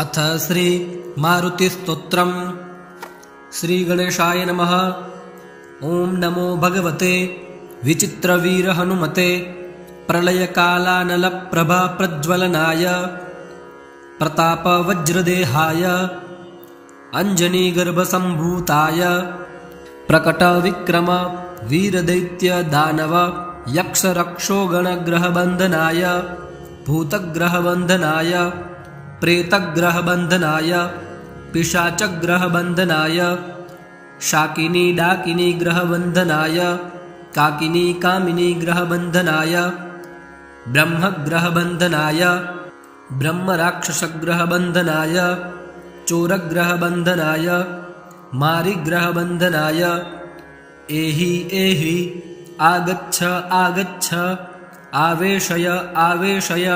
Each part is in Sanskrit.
अथ श्री मारुतिस्तोत्रम्। श्रीगणेशाय नमः। ओं नमो भगवते विचित्रवीरहनुमते प्रलयकालानलप्रभाप्रज्वलनाय प्रतापवज्रदेहाय अञ्जनीगर्भसम्भूताय प्रकटविक्रम वीरदैत्यदानव यक्षरक्षोगणग्रहबन्धनाय भूतग्रहबन्धनाय प्रेतग्रहबन्धनाय पिशाचग्रहबन्धनाय शाकिनी डाकिनी ग्रहबन्धनाय काकिनी कामिनी ग्रहबन्धनाय ब्रह्मग्रहबन्धनाय ब्रह्मराक्षसग्रहबन्धनाय चोरग्रहबन्धनाय मारिग्रहबन्धनाय एहि एहि आगच्छ आगच्छ आवेशय आवेशय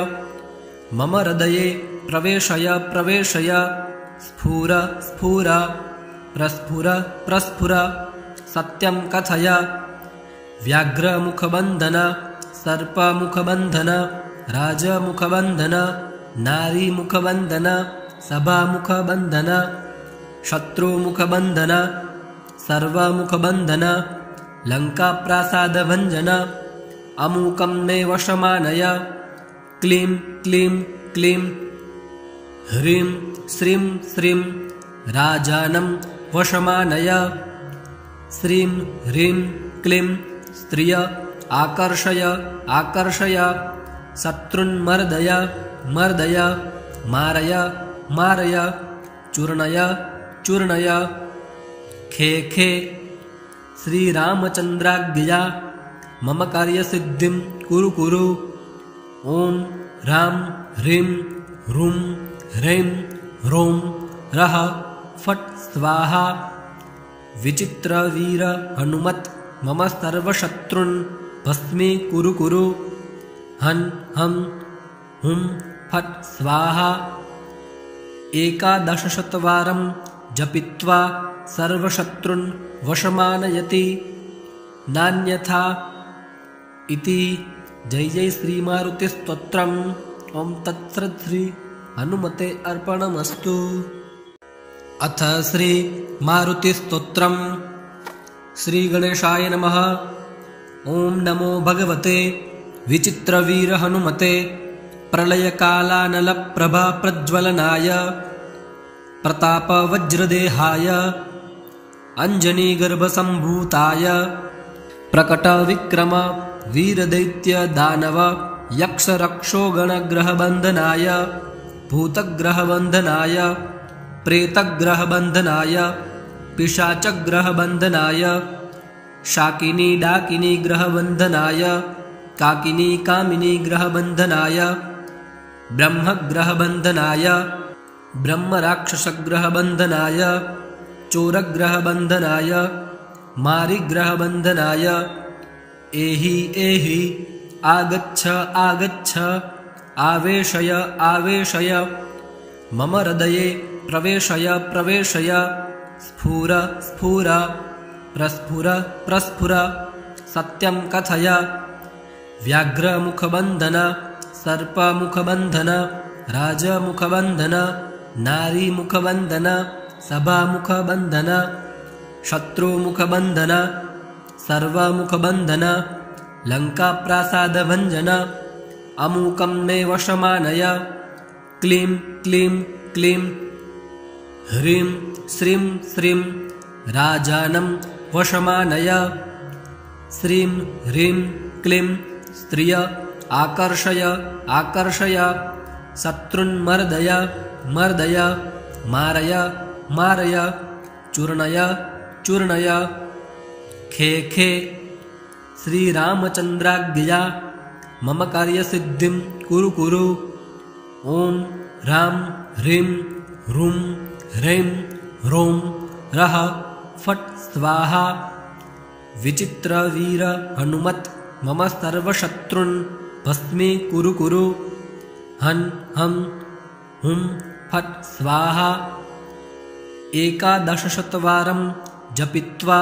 मम हृदये प्रवेशय प्रवेशय स्फुर स्फुर प्रस्फुर प्रस्फुर सत्यं कथय व्याघ्रमुखबन्धन सर्पमुखबन्धन राजमुखबन्धन नारीमुखबन्धन सभामुखबन्धन शत्रुमुखबन्धन सर्वमुखबन्धन लङ्काप्रासादभञ्जन अमुकं मे वशमानय क्लीं क्लीं क्लीं ह्रीं श्रीं श्रीं राजानं वशमानय श्रीं ह्रीं क्लीं स्त्रिय आकर्षय आकर्षय शत्रुन्मर्दय मर्दय मारय मारय चूर्णय चूर्णय खे खे श्रीरामचन्द्राज्ञया मम कार्यसिद्धिं कुरु कुरु। ॐ ह्रां ह्रीं ह्रूं ह्रैं ह्रौं रः फट् स्वाहा। विचित्रवीर हनुमत् मम सर्वशत्रुन् भस्मी कुरु कुरु। हन् हं हुं फट् स्वाहा। 1100 जपित्वा सर्वशत्रुन् वशमानयति नान्यथा इति। जय जय श्री मारुतिस्तोत्रम्। ओं तत्सत् श्री हनुमते अर्पणमस्तु। अथ श्री मारुतिस्तोत्रम्। श्रीगणेशाय नमः। ओं नमो भगवते विचित्रवीरहनुमते प्रलयकालानलप्रभाप्रज्वलनाय प्रतापवज्रदेहाय अञ्जनीगर्भसम्भूताय प्रकटविक्रम वीरदैत्यदानव यक्षरक्षोगणग्रहबन्धनाय भूतग्रहबन्धनाय प्रेतग्रहबन्धनाय पिशाचग्रहबन्धनाय शाकिनी डाकिनी ग्रहबन्धनाय काकिनी कामिनी ग्रहबन्धनाय ब्रह्मग्रहबन्धनाय ब्रह्मराक्षसग्रहबन्धनाय चोरग्रहबन्धनाय मारिग्रहबन्धनाय एहि एहि आगच्छ आगच्छ आवेशय आवेशय मम हृदये प्रवेशय प्रवेशय स्फुर स्फुर प्रस्फुर प्रस्फुर सत्यं कथय व्याघ्रमुखबन्धन सर्पमुखबन्धन राजमुखबन्धन नारीमुखबन्धन सभामुखबन्धन शत्रुमुखबन्धन सर्वमुखबन्धन लङ्काप्रासादभञ्जन अमुकं मे वशमानय क्लीं क्लीं क्लीं ह्रीं श्रीं श्रीं राजानं वशमानय श्रीं ह्रीं क्लीं स्त्रिय आकर्षय आकर्षय शत्रुन्मर्दय मर्दय मारय मारय चूर्णय चूर्णय खे खे श्रीरामचन्द्राज्ञया मम कार्यसिद्धिं कुरु कुरु। ॐ ह्रां ह्रीं ह्रूं ह्रैं ह्रौं रः फट् स्वाहा। विचित्रवीर हनुमत् मम सर्वशत्रुन् भस्मी कुरु कुरु। हन् हं हुं फट् स्वाहा। 1100 जपित्वा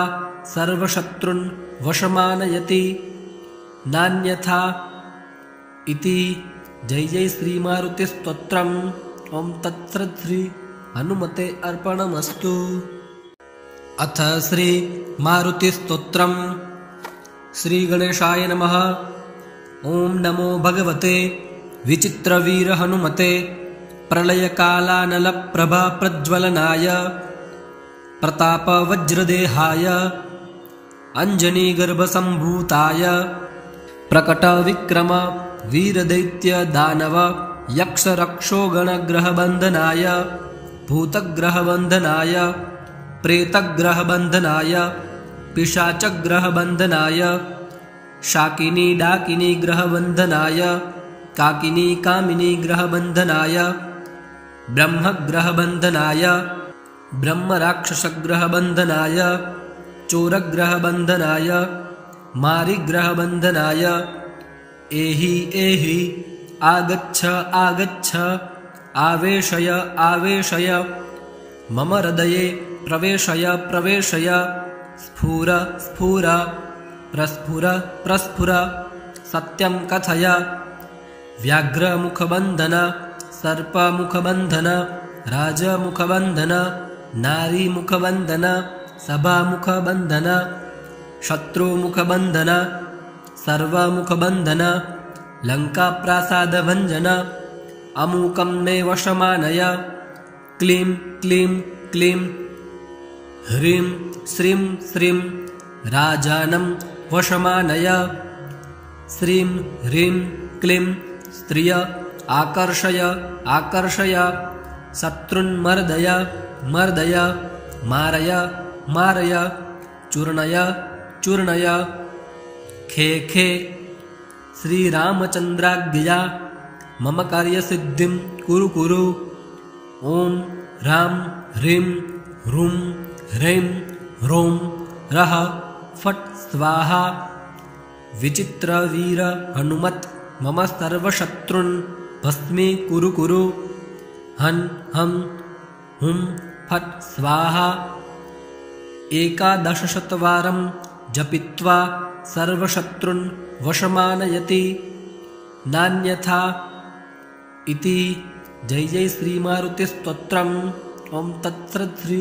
सर्वशत्रुन् वशमानयति नान्यथा इति। जय जय श्री मारुतिस्तोत्रम्। ॐ तत्सृद्श्री हनुमते अर्पणमस्तु। अथ श्री मारुतिस्तोत्रम्। श्रीगणेशाय नमः। ॐ नमो भगवते विचित्रवीरहनुमते प्रलयकालानलप्रभाप्रज्वलनाय प्रतापवज्रदेहाय अञ्जनीगर्भसम्भूताय प्रकटविक्रम वीरदैत्यदानव यक्षरक्षोगणग्रहबन्धनाय भूतग्रहबन्धनाय प्रेतग्रहबन्धनाय पिशाचग्रहबन्धनाय शाकिनी डाकिनी ग्रहबन्धनाय काकिनी कामिनी ग्रहबन्धनाय ब्रह्मग्रहबन्धनाय ब्रह्मराक्षसग्रहबन्धनाय चोरग्रहबन्धनाय मारिग्रहबन्धनाय एहि एहि आगच्छ आगच्छ आवेशय आवेशय मम हृदये प्रवेशय प्रवेशय स्फुर स्फुर प्रस्फुर प्रस्फुर सत्यं कथय। व्याघ्रमुखबन्धन सर्पमुखबन्धन राजमुखबन्धन नारीमुखबन्धन सभामुखबन्धन शत्रुमुखबन्धन सर्वमुखबन्धन लङ्काप्रासादभञ्जन अमुकं मे वशमानय। क्लीं क्लीं क्लीं ह्रीं श्रीं श्रीं राजानं वशमानय। श्रीं ह्रीं क्लीं स्त्रिय आकर्षय आकर्षय शत्रुन्मर्दय मर्दय मारय मारय चूर्णय चूर्णय। खे खे श्रीरामचन्द्राज्ञया मम कार्यसिद्धिं कुरु कुरु। ॐ ह्रां ह्रीं ह्रूं ह्रैं ह्रौं रः फट् स्वाहा। विचित्रवीर हनुमत् मम सर्वशत्रुन् भस्मी कुरु कुरु। हन् हं हुं फट् स्वाहा। 1100 जपित्वा सर्वशत्रुन् वशमानयति नान्यथा इति। जय जय श्रीमारुतिस्तोत्रम्। ॐ तत्सृद्श्री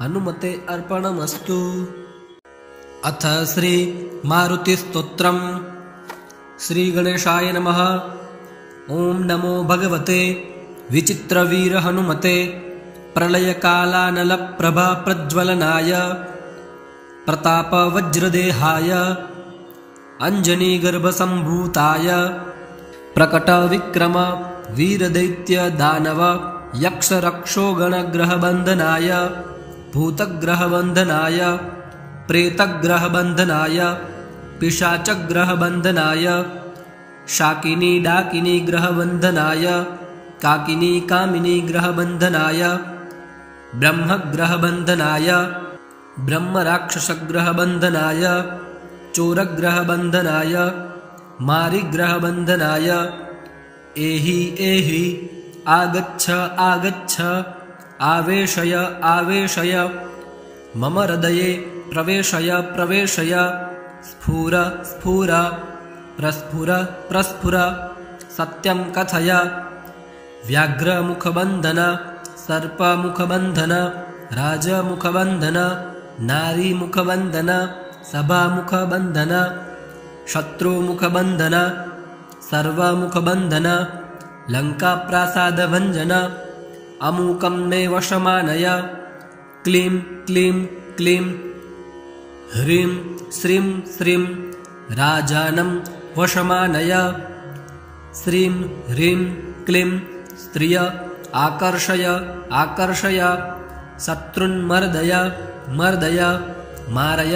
हनुमते अर्पणमस्तु। अथ श्री मारुतिस्तोत्रम्। श्रीगणेशाय नमः। ॐ नमो भगवते विचित्रवीरहनुमते प्रलयकालानलप्रभाप्रज्वलनाय प्रतापवज्रदेहाय अञ्जनीगर्भसम्भूताय प्रकटविक्रम वीरदैत्यदानव यक्षरक्षोगणग्रहबन्धनाय भूतग्रहबन्धनाय प्रेतग्रहबन्धनाय पिशाचग्रहबन्धनाय शाकिनी डाकिनी ग्रहबन्धनाय काकिनी कामिनी ग्रहबन्धनाय ब्रह्मग्रहबन्धनाय ब्रह्मराक्षसग्रहबन्धनाय चोरग्रहबन्धनाय मारिग्रहबन्धनाय एहि एहि आगच्छ आगच्छ आवेशय आवेशय मम हृदये प्रवेशय प्रवेशय स्फुर स्फुर प्रस्फुर प्रस्फुर सत्यं कथय। व्याघ्रमुखबन्धन सर्पमुखबन्धन राजमुखबन्धन नारीमुखबन्धन सभामुखबन्धन शत्रुमुखबन्धन सर्वमुखबन्धन लङ्काप्रासादभञ्जन अमुकं मे वशमानय। क्लीं क्लीं क्लीं ह्रीं श्रीं श्रीं राजानं वशमानय। श्रीं ह्रीं क्लीं स्त्रिय आकर्षय आकर्षय शत्रुन्मर्दय मर्दय मारय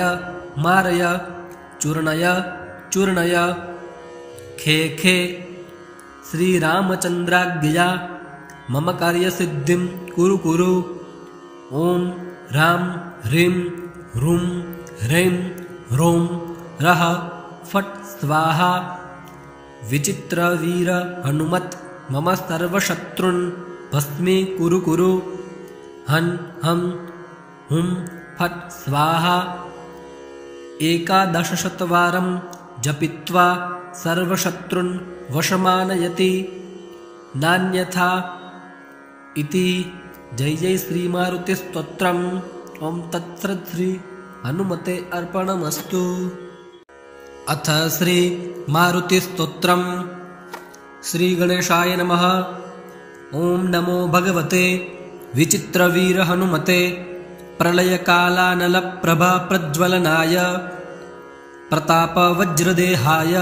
मारय चूर्णय चूर्णय। खे खे श्रीरामचन्द्राज्ञया मम कार्यसिद्धिं कुरु कुरु। ॐ ह्रां ह्रीं ह्रूं ह्रैं ह्रौं रः फट् स्वाहा। विचित्रवीर हनुमत् मम सर्वशत्रुन् भस्मी कुरु कुरु। हन् हं हुं फट् स्वाहा। 1100 जपित्वा सर्वशत्रुन् वशमानयति नान्यथा इति जय जय श्रीमारुतिस्तोत्रम्। ॐ तत्सत् श्री हनुमते अर्पणमस्तु। अथ श्री मारुतिस्तोत्रम्। श्रीगणेशाय नमः। ॐ नमो भगवते विचित्रवीर हनुमते प्रलयकालानलप्रभाप्रज्वलनाय प्रतापवज्रदेहाय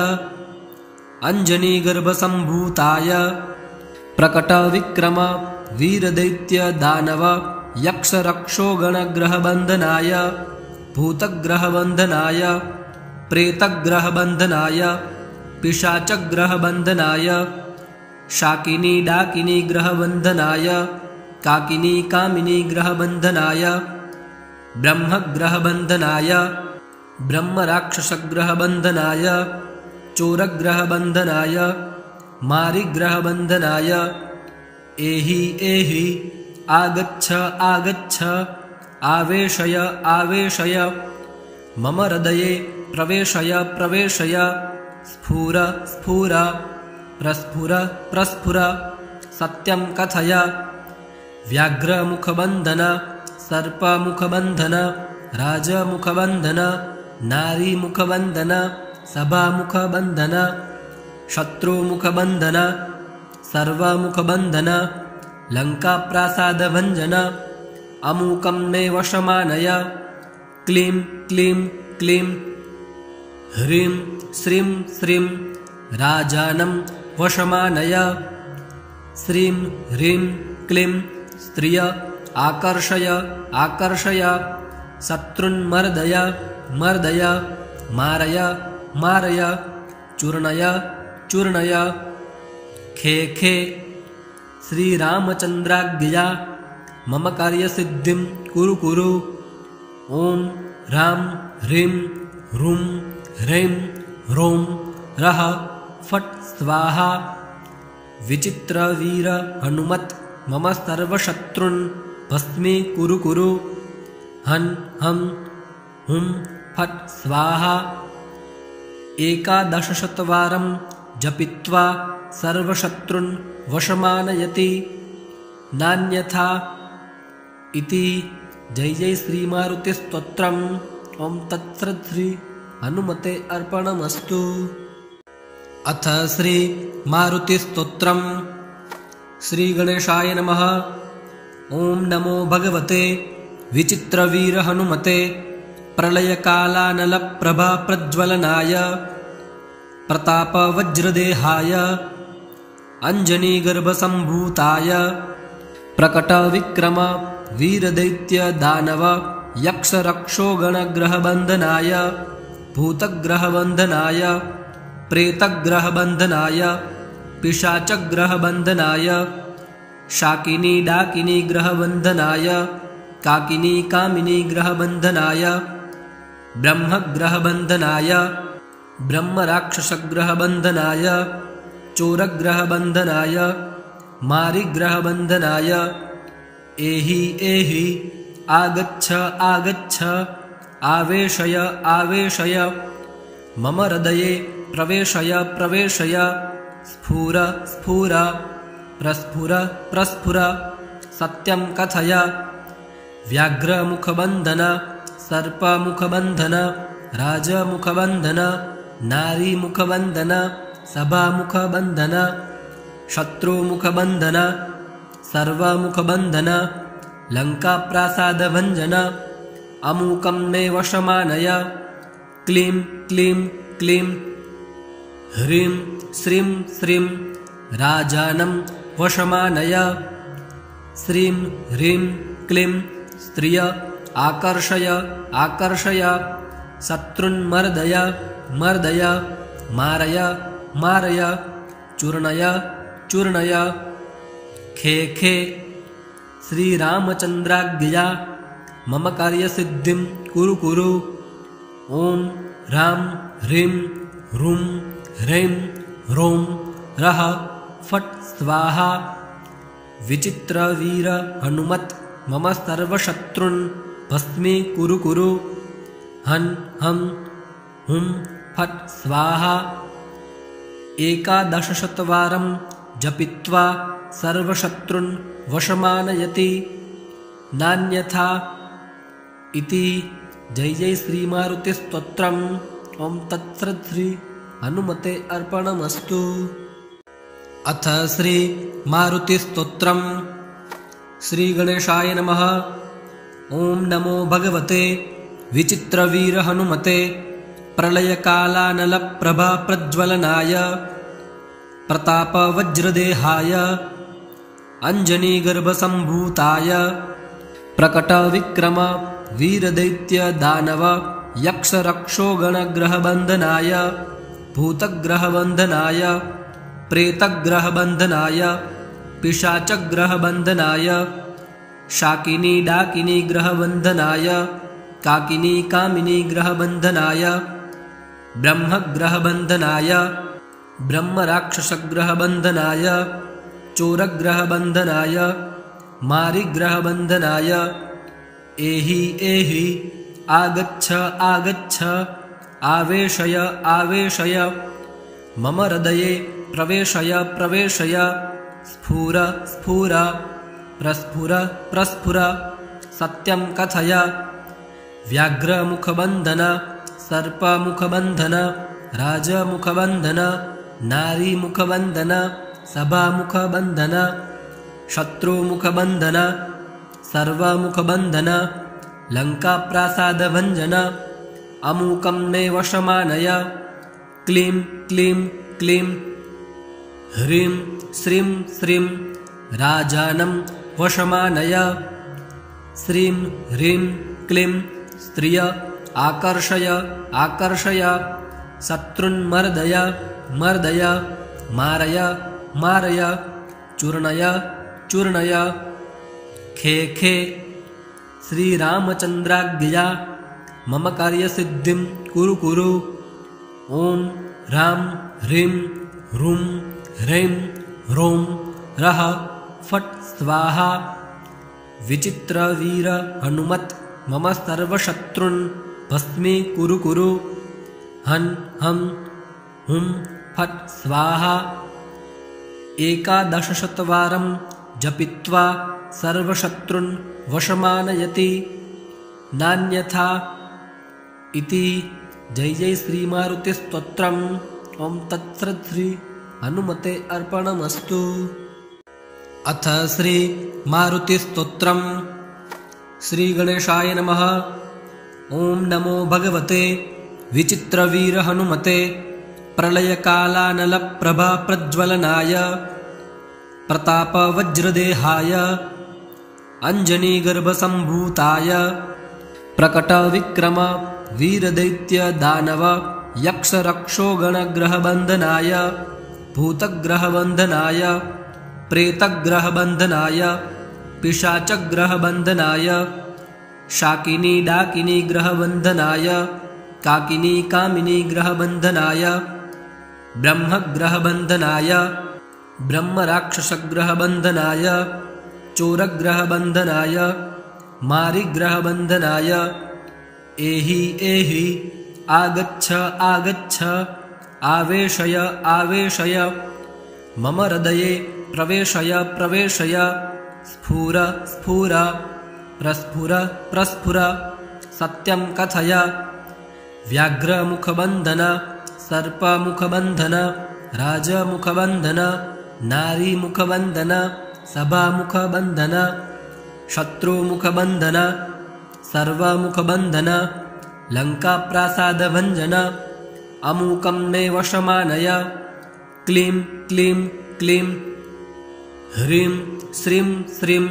अञ्जनीगर्भसम्भूताय प्रकटविक्रम वीरदैत्यदानव यक्षरक्षोगणग्रहबन्धनाय भूतग्रहबन्धनाय प्रेतग्रहबन्धनाय पिशाचग्रहबन्धनाय शाकिनी डाकिनी ग्रहबन्धनाय काकिनी कामिनी ग्रहबन्धनाय ब्रह्मग्रहबन्धनाय ब्रह्मराक्षसग्रहबन्धनाय चोरग्रहबन्धनाय मारिग्रहबन्धनाय एहि एहि आगच्छ आगच्छ आवेशय आवेशय मम हृदये प्रवेशय प्रवेशय स्फुर स्फुर प्रस्फुर प्रस्फुर सत्यं कथय व्याघ्रमुखबन्धन सर्पमुखबन्धन राजमुखबन्धन नारीमुखबन्धन सभामुखबन्धन शत्रुमुखबन्धन सर्वमुखबन्धन लङ्काप्रासादभञ्जन अमूकं मे वशमानय क्लीं क्लीं क्लीं ह्रीं श्रीं श्रीं राजानं वशमानय श्रीं ह्रीं क्लीं स्त्रिय आकर्षय आकर्षय शत्रुन्मर्दय मर्दय मारय मारय चूर्णय चूर्णय खे खे श्रीरामचन्द्राज्ञया मम कार्यसिद्धिं कुरु कुरु। ॐ ह्रां ह्रीं ह्रूं ह्रैं ह्रौं रः फट् स्वाहा। विचित्रवीर हनुमत् मम सर्वशत्रुन् भस्मी कुरु कुरु। हन् हं हुं फट् स्वाहा। 1100 जपित्वा सर्वशत्रुन् वशमानयति नान्यथा इति जय जय श्रीमारुतिस्तोत्रम्। ॐ तत्सत् श्री हनुमते अर्पणमस्तु। अथ श्री मारुतिस्तोत्रम्। श्रीगणेशाय नमः। ॐ नमो भगवते विचित्रवीर हनुमते प्रलयकालानलप्रभाप्रज्वलनाय प्रतापवज्रदेहाय अञ्जनीगर्भसम्भूताय प्रकटविक्रम वीरदैत्यदानव यक्षरक्षोगणग्रहबन्धनाय भूतग्रहबन्धनाय प्रेतग्रहबन्धनाय पिशाचग्रहबन्धनाय शाकिनी डाकिनी ग्रहबन्धनाय काकिनी कामिनी ग्रहबन्धनाय ब्रह्मग्रहबन्धनाय ब्रह्मराक्षसग्रहबन्धनाय चोरग्रहबन्धनाय मारिग्रहबन्धनाय एहि एहि आगच्छ आगच्छ आवेशय आवेशय मम हृदये प्रवेशय प्रवेशय स्फुर स्फुर प्रस्फुर प्रस्फुर सत्यं कथय व्याघ्रमुखबन्धन सर्पमुखबन्धन राजमुखबन्धन नारीमुखबन्धन सभामुखबन्धन शत्रुमुखबन्धन सर्वमुखबन्धन लङ्काप्रासादभञ्जन अमूकं मे वशमानय क्लीं क्लीं क्लीं ह्रीं श्रीं श्रीं राजानं वशमानय श्रीं ह्रीं क्लीं स्त्रिय आकर्षय आकर्षय शत्रुन्मर्दय मर्दय मारय मारय चूर्णय चूर्णय खे खे श्रीरामचन्द्राज्ञया मम कार्यसिद्धिं कुरु कुरु। ॐ ह्रां ह्रीं ह्रूं ह्रैं ह्रौं रः फट् स्वाहा। विचित्रवीर हनुमत् मम सर्वशत्रुन् भस्मी कुरु कुरु। हन् हं हुं फट् स्वाहा। 1100 जपित्वा सर्वशत्रुन् वशमानयति नान्यथा इति। जय जय श्री मारुतिस्तोत्रम्। ओं तत्सत् श्री हनुमते अर्पणमस्तु। अथ श्री मारुतिस्तोत्रम्। श्री गणेशाय नमः। ओं नमो भगवते विचित्रवीर हनुमते प्रलयकालानलप्रभा प्रज्वलनाय प्रतापवज्रदेहाय अञ्जनीगर्भसम्भूताय प्रकटविक्रम वीरदैत्यदानव यक्षरक्षोगणग्रहबन्धनाय भूतग्रहबन्धनाय प्रेतग्रहबन्धनाय पिशाचग्रहबन्धनाय शाकिनी डाकिनी ग्रहबन्धनाय काकिनी कामिनी ग्रहबन्धनाय ब्रह्मग्रहबन्धनाय ब्रह्मराक्षसग्रहबन्धनाय चोरग्रहबन्धनाय मारिग्रहबन्धनाय एहि एहि आगच्छ आगच्छ आवेशय आवेशय मम हृदये प्रवेशय प्रवेशय स्फुर स्फुर प्रस्फुर प्रस्फुर सत्यं कथय। व्याघ्रमुखबन्धन सर्पमुखबन्धन राजमुखबन्धन नारीमुखबन्धन सभामुखबन्धन शत्रुमुखबन्धन सर्वमुखबन्धन लङ्काप्रासादभञ्जन अमूकं मे वशमानय। क्लीं क्लीं क्लीं ह्रीं श्रीं श्रीं राजानं वशमानय। श्रीं ह्रीं क्लीं स्त्रिय आकर्षय आकर्षय शत्रुन्मर्दय मर्दय मारय मारय चूर्णय चूर्णय। खे खे श्रीरामचन्द्राज्ञया मम कार्यसिद्धिं कुरु कुरु। ॐ ह्रां ह्रीं ह्रूं ह्रैं ह्रौं रः फट् स्वाहा। विचित्रवीर हनुमत् मम सर्वशत्रुन् भस्मी कुरु कुरु। हन् हं हुं फट् स्वाहा। 11शतवारं जपित्वा सर्वशत्रुन् वशमानयति नान्यथा इति। जय जय श्री मारुतिस्तोत्रम्। ओं तत्सत् श्री हनुमते अर्पणमस्तु। अथ श्री मारुतिस्तोत्रम्। श्री गणेशाय नमः। ओं नमो भगवते विचित्रवीर हनुमते प्रलयकालानलप्रभा प्रज्वलनाय प्रतापवज्रदेहाय अञ्जनीगर्भसम्भूताय प्रकटविक्रम वीरदैत्यदानव यक्षरक्षोगणग्रहबन्धनाय भूतग्रहबन्धनाय प्रेतग्रहबन्धनाय पिशाचग्रहबन्धनाय शाकिनी डाकिनी ग्रहबन्धनाय काकिनी कामिनी ग्रहबन्धनाय ब्रह्मग्रहबन्धनाय ब्रह्मराक्षसग्रहबन्धनाय चोरग्रहबन्धनाय मारिग्रहबन्धनाय एहि एहि आगच्छ आगच्छ आवेशय आवेशय मम हृदये प्रवेशय प्रवेशय स्फुर स्फुर प्रस्फुर प्रस्फुर सत्यं कथय। व्याघ्रमुखबन्धन सर्पमुखबन्धन राजमुखबन्धन नारीमुखबन्धन सभामुखबन्धन शत्रुमुखबन्धन सर्वमुखबन्धन लङ्काप्रासादभञ्जन अमूकं मे वशमानय। क्लीं क्लीं क्लीं ह्रीं श्रीं श्रीं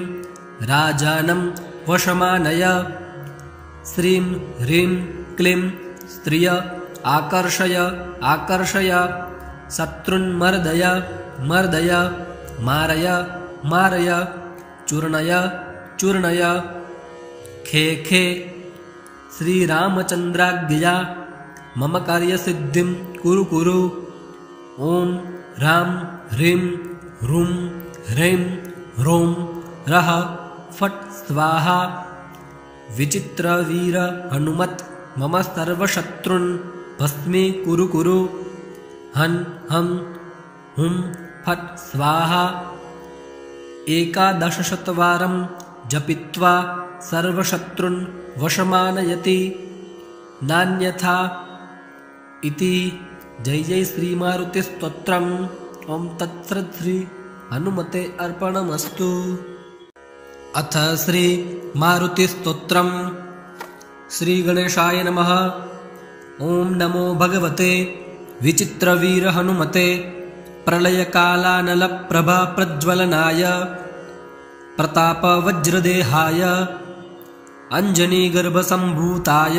राजानं वशमानय। श्रीं ह्रीं क्लीं स्त्रिय आकर्षय आकर्षय शत्रुन्मर्दय मर्दय मारय मारय चूर्णय चूर्णय। खे खे श्रीरामचन्द्राज्ञया मम कार्यसिद्धिं कुरु कुरु। ॐ ह्रां ह्रीं ह्रूं ह्रैं ह्रौं रः फट् स्वाहा। विचित्रवीर हनुमत् मम सर्वशत्रुन् भस्मी कुरु कुरु। हन् हं हुं फट् स्वाहा। एकादशशतवारं जपित्वा सर्वशत्रुन् वशमानयति नान्यथा इति। जय जय श्री मारुति स्तोत्रम्। ओम तत्सत् श्री हनुमते अर्पणमस्तु। अथ श्री मारुति स्तोत्रम्। श्री गणेशाय नमः। ओम नमो भगवते विचित्रवीर हनुमते प्रलयकालानलप्रभा प्रज्वलनाय प्रतापवज्रदेहाय अंजनीगर्भसम्भूताय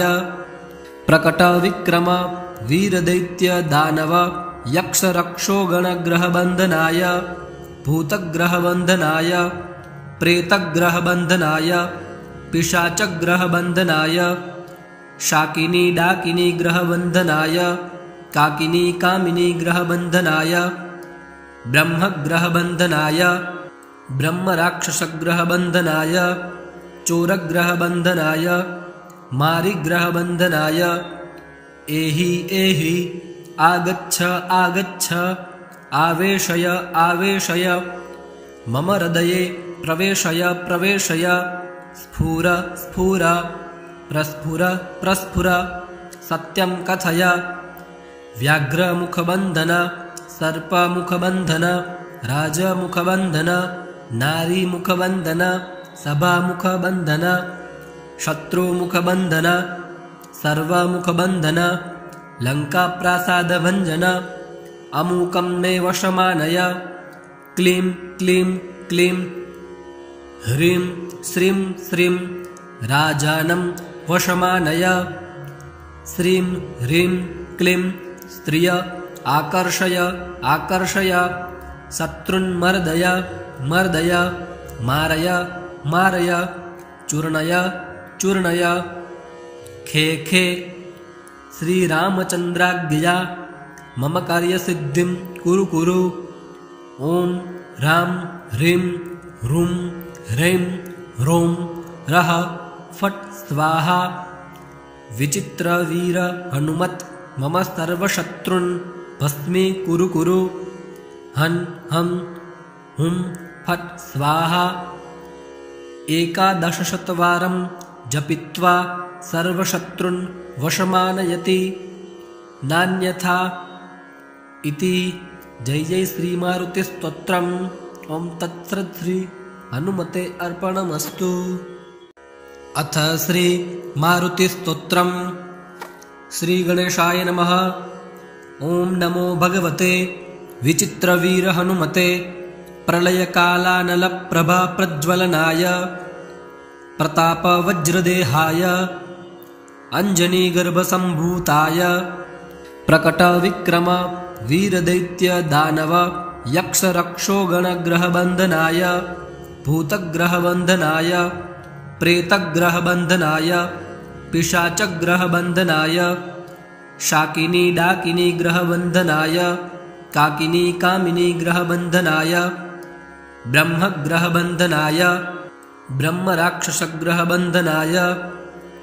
प्रकटविक्रम वीरदैत्य दानव यक्षरक्षोगणग्रहबन्धनाय भूतग्रहबन्धनाय प्रेतग्रहबन्धनाय पिशाचग्रहबन्धनाय शाकिनी डाकिनी ग्रहबन्धनाय काकिनी कामिनी ग्रहबन्धनाय ब्रह्मग्रहबन्धनाय ब्रह्मराक्षसग्रहबन्धनाय चोरग्रहबन्धनाय मारिग्रहबन्धनाय एहि एहि आगच्छ आगच्छ आवेशय आवेशय मम हृदये प्रवेशय प्रवेशय स्फुर स्फुर प्रस्फुर प्रस्फुर सत्यं कथय व्याघ्रमुखबन्धन सर्पमुखबन्धन राजमुखबन्धन नारीमुखबन्धन सभामुखबन्धन शत्रुमुखबन्धन सर्वमुखबन्धन लङ्काप्रासादभञ्जन अमूकं मे वशमानय क्लीं क्लीं क्लीं ह्रीं श्रीं श्रीं राजानं वशमानय श्रीं ह्रीं क्लीं स्त्रिय आकर्षय आकर्षय शत्रुन्मर्दय मर्दय मारय मारय चूर्णय चूर्णय खे खे श्रीरामचन्द्राज्ञया मम कार्यसिद्धिं कुरु कुरु। ॐ ह्रां ह्रीं ह्रूं ह्रैं ह्रौं रः फट् स्वाहा। विचित्रवीर हनुमत् मम सर्वशत्रुन् भस्मी कुरु कुरु। हन् हं हुं फट् स्वाहा। एकादशशतवारं जपित्वा सर्वशत्रुन् वशमानयति नान्यथा इति। जय जय श्री मारुति स्तोत्रम्। ओम तत्सत् श्री हनुमते अर्पणमस्तु। अथ श्री मारुति स्तोत्रम्। श्री गणेशाय नमः। ओम नमो भगवते विचित्रवीर हनुमते प्रलयकालानलप्रभा प्रज्वलनाय प्रतापवज्रदेहाय अंजनीगर्भसम्भूताय प्रकटविक्रम वीरदैत्य दानव यक्षरक्षोगणग्रहबन्धनाय भूतग्रहबन्धनाय प्रेतग्रहबन्धनाय पिशाचग्रहबन्धनाय शाकिनी डाकिनी ग्रहबन्धनाय काकिनी कामिनी ग्रहबन्धनाय ब्रह्मग्रहबन्धनाय ब्रह्मराक्षसग्रहबन्धनाय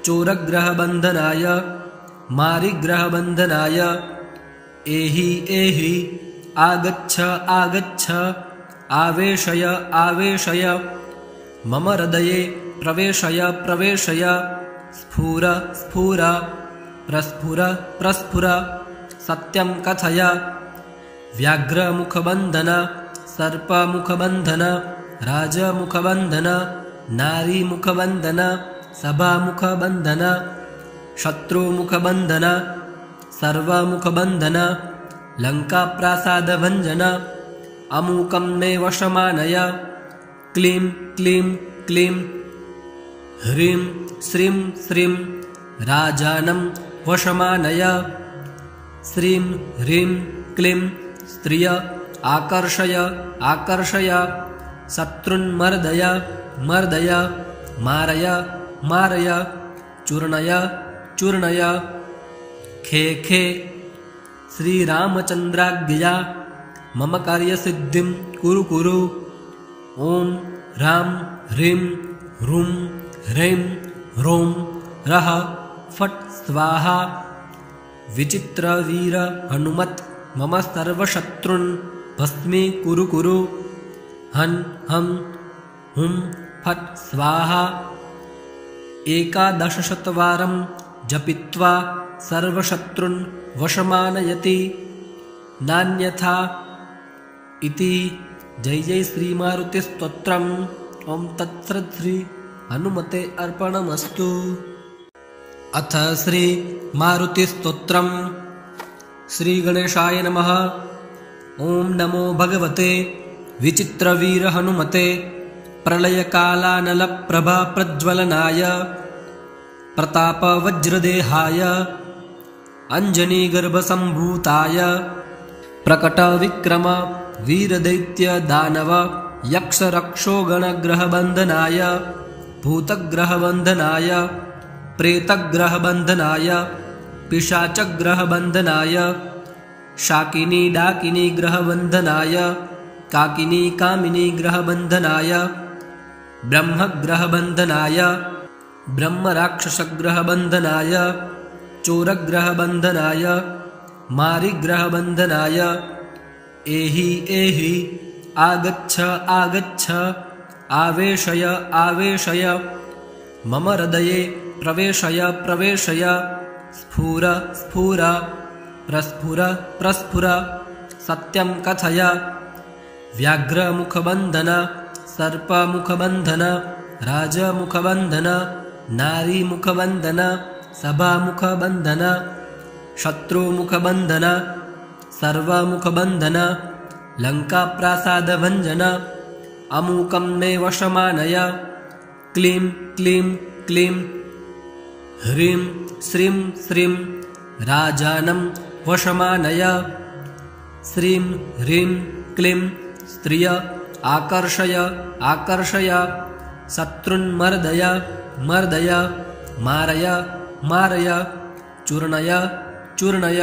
चोरग्रहबन्धनाय मारिग्रहबन्धनाय एहि एहि आगच्छ आगच्छ आवेशय आवेशय मम हृदये प्रवेशय प्रवेशय स्फुर स्फुर प्रस्फुर प्रस्फुर सत्यं कथय व्याघ्रमुखबन्धन सर्पमुखबन्धन राजमुखबन्धन नारीमुखबन्धन सभामुखबन्धन शत्रुमुखबन्धन सर्वमुखबन्धन लङ्काप्रासादभञ्जन अमूकं मे वशमानय क्लीं क्लीं क्लीं ह्रीं श्रीं श्रीं राजानं वशमानय श्रीं ह्रीं क्लीं स्त्रिय आकर्षय आकर्षय शत्रुन्मर्दय मर्दय मारय मारय चूर्णय चूर्णय खे खे श्रीरामचन्द्राज्ञया मम कार्यसिद्धिं कुरु कुरु। ॐ ह्रां ह्रीं ह्रूं ह्रैं ह्रौं रः फट् स्वाहा। विचित्रवीर हनुमत् मम सर्वशत्रुन् भस्मी कुरु कुरु। हन् हं हुं फट् स्वाहा एकादशशतवारं जपित्वा सर्वशत्रुन् वशमानयति नान्यथा इति। जय जय श्री मारुति स्तोत्रम्। ओं तत्सत् श्री हनुमते अर्पणमस्तु। अथ श्री मारुति स्तोत्रम्। श्री गणेशाय नमः। ओं नमो भगवते विचित्रवीर हनुमते प्रलयकालानलप्रभा प्रज्वलनाय प्रतापवज्रदेहाय अंजनीगर्भसम्भूताय प्रकटविक्रम वीरदैत्य दानव यक्षरक्षोगणग्रहबन्धनाय भूतग्रहबन्धनाय प्रेतग्रहबन्धनाय पिशाचग्रहबन्धनाय शाकिनी डाकिनी ग्रहबन्धनाय काकिनी कामिनी ग्रहबन्धनाय ब्रह्मग्रहबन्धनाय ब्रह्मराक्षसग्रहबन्धनाय चोरग्रहबन्धनाय मारिग्रहबन्धनाय एहि एहि आगच्छ आगच्छ आवेशय आवेशय मम हृदये प्रवेशय प्रवेशय स्फुर स्फुर प्रस्फुर प्रस्फुर सत्यं कथय व्याघ्रमुखबन्धन सर्पमुखबन्धन राजमुखबन्धन नारीमुखबन्धन सभामुखबन्धन शत्रुमुखबन्धन सर्वमुखबन्धन लङ्काप्रासादभञ्जन अमूकं मे वशमानय क्लीं क्लीं क्लीं ह्रीं श्रीं श्रीं राजानं वशमानय श्रीं ह्रीं क्लीं स्त्रिय आकर्षय आकर्षय शत्रुन्मर्दय मर्दय मारय मारय चूर्णय चूर्णय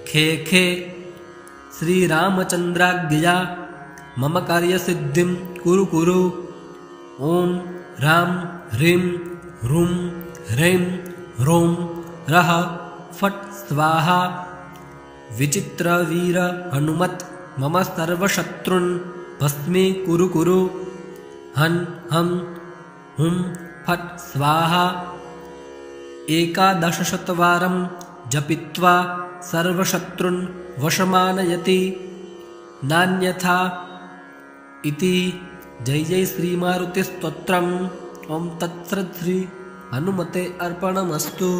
खे खे श्रीरामचन्द्राज्ञया मम कार्यसिद्धिं कुरु कुरु। ॐ ह्रां ह्रीं ह्रूं ह्रैं ह्रौं रः फट् स्वाहा विचित्रवीर हनुमत् मम सर्वशत्रुन् भस्मी कुरु कुरु। हन् हं हुं फट् स्वाहा एकादशशतवारं जपित्वा सर्वशत्रुन् वशमानयति नान्यथा इति। जय जय श्री मारुति स्तोत्रम्। ओं तत्सत् श्री हनुमते अर्पणमस्तु।